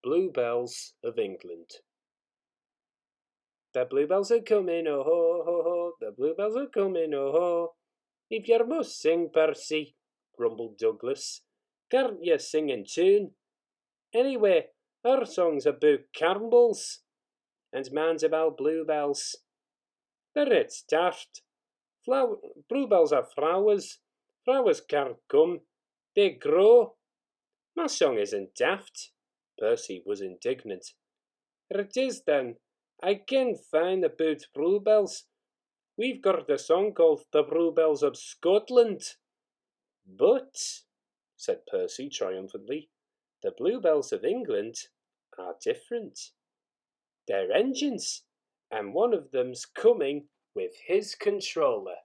Bluebells of England. The bluebells are coming, oh ho, ho, ho, the bluebells are coming, oh ho. If you must sing, Percy, grumbled Douglas, can't you sing in tune? Anyway, our song's about carols, and mine's about bluebells. They're it's daft. Bluebells are flowers. Flowers can't come. They grow. My song isn't daft. Percy was indignant. It is then. I can find about bluebells. We've got a song called The Bluebells of Scotland. But, said Percy triumphantly, the bluebells of England are different. They're engines, and one of them's coming with his controller.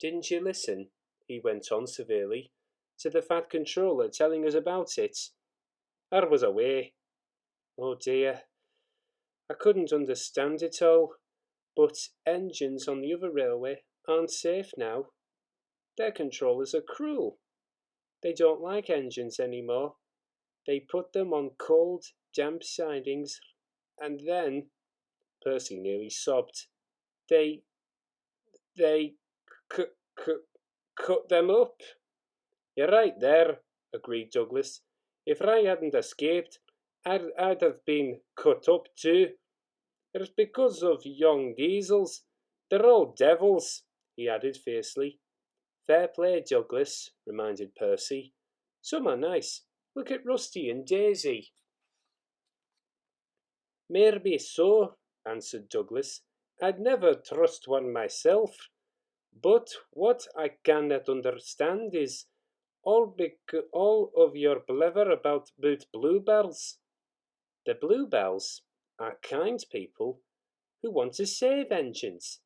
Didn't you listen, he went on severely, to the fat controller telling us about it? I was away. Oh dear, I couldn't understand it all, but engines on the other railway aren't safe now. Their controllers are cruel. They don't like engines anymore. They put them on cold, damp sidings, and then, Percy nearly sobbed, they cut them up. You're right there, agreed Douglas. If I hadn't escaped, I'd have been cut up too. It's because of young diesels. They're all devils, he added fiercely. Fair play, Douglas, reminded Percy. Some are nice. Look at Rusty and Daisy. Maybe so, answered Douglas. I'd never trust one myself. But what I cannot understand is all of your blather about bluebells. The bluebells are kind people who want to save engines.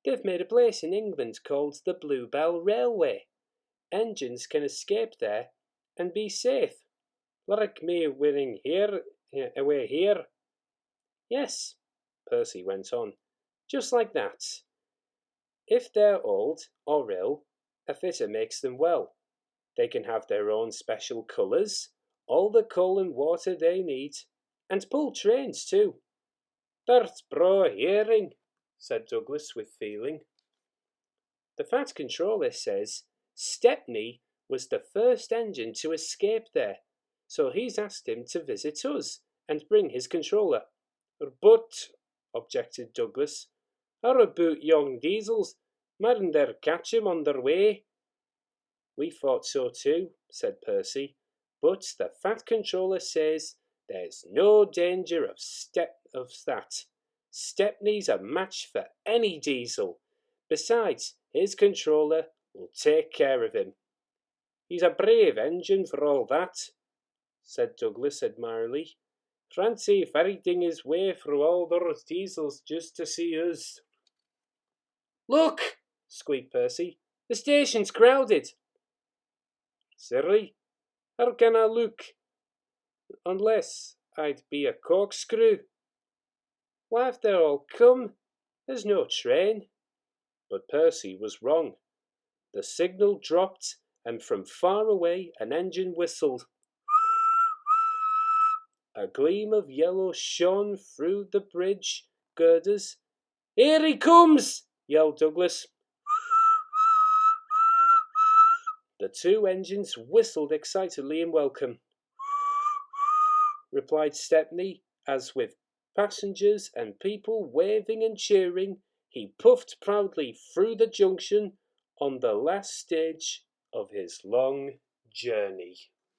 They've made a place in England called the Bluebell Railway. Engines can escape there and be safe, like me winning away here. Yes, Percy went on, just like that. If they're old or ill, a fitter makes them well. They can have their own special colours, all the coal and water they need, and pull trains too. That's braw hearing, said Douglas with feeling. The fat controller says Stepney was the first engine to escape there, so he's asked him to visit us and bring his controller. But, objected Douglas, how about young diesels? Mightn't they catch him on their way? We thought so too, said Percy, but the fat controller says there's no danger of that. Stepney's a match for any diesel. Besides, his controller will take care of him. He's a brave engine for all that, said Douglas admiringly. Fancy ferreting his way through all those diesels just to see us. Look, squeaked Percy. The station's crowded. Silly, how can I look? Unless I'd be a corkscrew. Why have they all come? There's no train. But Percy was wrong. The signal dropped, and from far away an engine whistled. A gleam of yellow shone through the bridge girders. Here he comes, yelled Douglas. The two engines whistled excitedly in welcome. Replied Stepney, as with passengers and people waving and cheering, he puffed proudly through the junction on the last stage of his long journey.